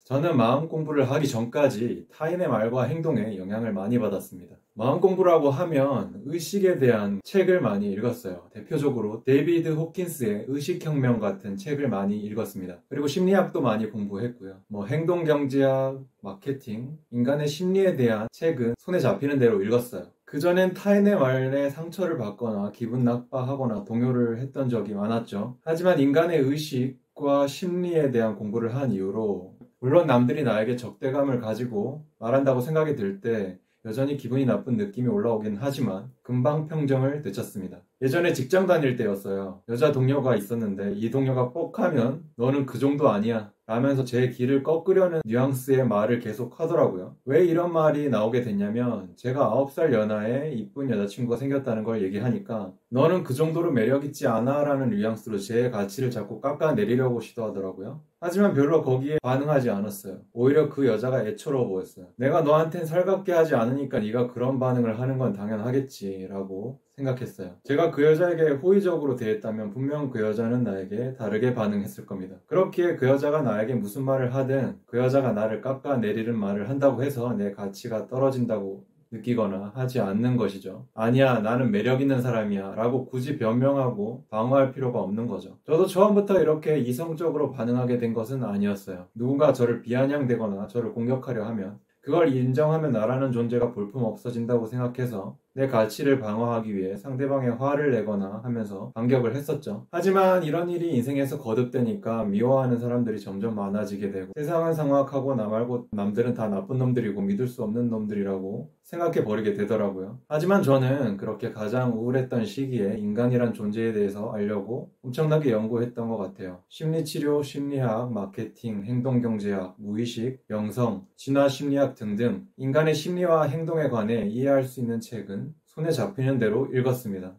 저는 마음 공부를 하기 전까지 타인의 말과 행동에 영향을 많이 받았습니다. 마음 공부라고 하면 의식에 대한 책을 많이 읽었어요. 대표적으로 데이비드 호킨스의 의식혁명 같은 책을 많이 읽었습니다. 그리고 심리학도 많이 공부했고요. 행동경제학, 마케팅, 인간의 심리에 대한 책은 손에 잡히는 대로 읽었어요. 그전엔 타인의 말에 상처를 받거나 기분 나빠하거나 동요를 했던 적이 많았죠. 하지만 인간의 의식과 심리에 대한 공부를 한 이후로 물론 남들이 나에게 적대감을 가지고 말한다고 생각이 들 때 여전히 기분이 나쁜 느낌이 올라오긴 하지만 금방 평정을 되찾습니다. 예전에 직장 다닐 때였어요. 여자 동료가 있었는데 이 동료가 뻑 하면 너는 그 정도 아니야 라면서 제 길을 꺾으려는 뉘앙스의 말을 계속 하더라고요. 왜 이런 말이 나오게 됐냐면 제가 9살 연하에 이쁜 여자친구가 생겼다는 걸 얘기하니까 너는 그 정도로 매력있지 않아 라는 뉘앙스로 제 가치를 자꾸 깎아내리려고 시도하더라고요. 하지만 별로 거기에 반응하지 않았어요. 오히려 그 여자가 애처로워 보였어요. 내가 너한텐 살갑게 하지 않으니까 네가 그런 반응을 하는 건 당연하겠지 라고 생각했어요. 제가 그 여자에게 호의적으로 대했다면 분명 그 여자는 나에게 다르게 반응했을 겁니다. 그렇기에 그 여자가 나에게 무슨 말을 하든 그 여자가 나를 깎아내리는 말을 한다고 해서 내 가치가 떨어진다고 느끼거나 하지 않는 것이죠. 아니야, 나는 매력 있는 사람이야 라고 굳이 변명하고 방어할 필요가 없는 거죠. 저도 처음부터 이렇게 이성적으로 반응하게 된 것은 아니었어요. 누군가 저를 비아냥대거나 저를 공격하려 하면 그걸 인정하면 나라는 존재가 볼품 없어진다고 생각해서 내 가치를 방어하기 위해 상대방의 화를 내거나 하면서 반격을 했었죠. 하지만 이런 일이 인생에서 거듭되니까 미워하는 사람들이 점점 많아지게 되고 세상은 삭막하고 나 말고 남들은 다 나쁜 놈들이고 믿을 수 없는 놈들이라고 생각해 버리게 되더라고요. 하지만 저는 그렇게 가장 우울했던 시기에 인간이란 존재에 대해서 알려고 엄청나게 연구했던 것 같아요. 심리치료, 심리학, 마케팅, 행동경제학, 무의식, 영성, 진화심리학 등등 인간의 심리와 행동에 관해 이해할 수 있는 책은 손에 잡히는 대로 읽었습니다.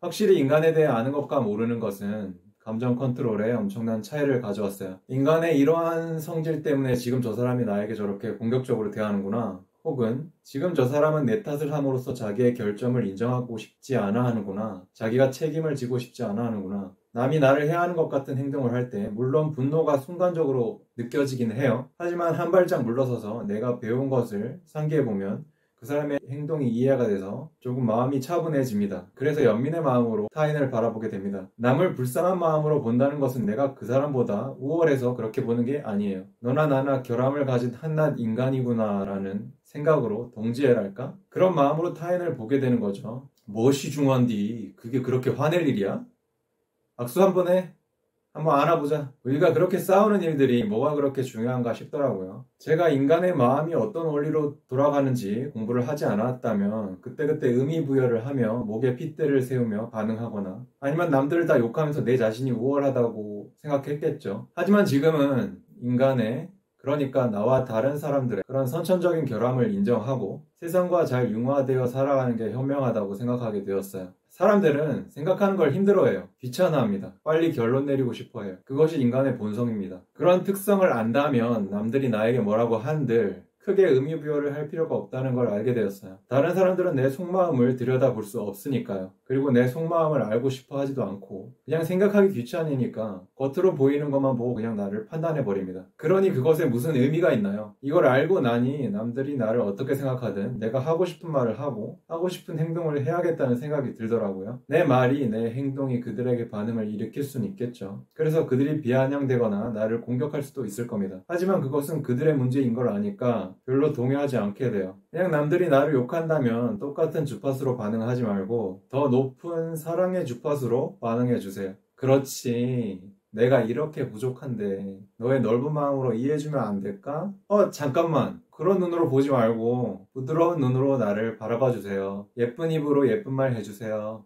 확실히 인간에 대해 아는 것과 모르는 것은 감정 컨트롤에 엄청난 차이를 가져왔어요. 인간의 이러한 성질 때문에 지금 저 사람이 나에게 저렇게 공격적으로 대하는구나. 혹은 지금 저 사람은 내 탓을 함으로써 자기의 결점을 인정하고 싶지 않아 하는구나. 자기가 책임을 지고 싶지 않아 하는구나. 남이 나를 해하는 것 같은 행동을 할 때 물론 분노가 순간적으로 느껴지긴 해요. 하지만 한 발짝 물러서서 내가 배운 것을 상기해보면 그 사람의 행동이 이해가 돼서 조금 마음이 차분해집니다. 그래서 연민의 마음으로 타인을 바라보게 됩니다. 남을 불쌍한 마음으로 본다는 것은 내가 그 사람보다 우월해서 그렇게 보는 게 아니에요. 너나 나나 결함을 가진 한낱 인간이구나 라는 생각으로 동지애랄까? 그런 마음으로 타인을 보게 되는 거죠. 무엇이 중요한디? 그게 그렇게 화낼 일이야? 악수 한번 해. 한번 알아보자. 우리가 그렇게 싸우는 일들이 뭐가 그렇게 중요한가 싶더라고요. 제가 인간의 마음이 어떤 원리로 돌아가는지 공부를 하지 않았다면 그때그때 의미부여를 하며 목에 핏대를 세우며 반응하거나 아니면 남들을 다 욕하면서 내 자신이 우월하다고 생각했겠죠. 하지만 지금은 인간의 그러니까 나와 다른 사람들의 그런 선천적인 결함을 인정하고 세상과 잘 융화되어 살아가는 게 현명하다고 생각하게 되었어요. 사람들은 생각하는 걸 힘들어해요. 귀찮아합니다. 빨리 결론 내리고 싶어해요. 그것이 인간의 본성입니다. 그런 특성을 안다면 남들이 나에게 뭐라고 한들 크게 의미부여를 할 필요가 없다는 걸 알게 되었어요. 다른 사람들은 내 속마음을 들여다볼 수 없으니까요. 그리고 내 속마음을 알고 싶어 하지도 않고 그냥 생각하기 귀찮으니까 겉으로 보이는 것만 보고 그냥 나를 판단해버립니다. 그러니 그것에 무슨 의미가 있나요? 이걸 알고 나니 남들이 나를 어떻게 생각하든 내가 하고 싶은 말을 하고 하고 싶은 행동을 해야겠다는 생각이 들더라고요. 내 말이 내 행동이 그들에게 반응을 일으킬 수는 있겠죠. 그래서 그들이 비아냥대거나 나를 공격할 수도 있을 겁니다. 하지만 그것은 그들의 문제인 걸 아니까 별로 동요하지 않게 돼요. 그냥 남들이 나를 욕한다면 똑같은 주파수로 반응하지 말고 더 높은 사랑의 주파수로 반응해주세요. 그렇지. 내가 이렇게 부족한데 너의 넓은 마음으로 이해해주면 안 될까? 잠깐만. 그런 눈으로 보지 말고 부드러운 눈으로 나를 바라봐 주세요. 예쁜 입으로 예쁜 말 해주세요.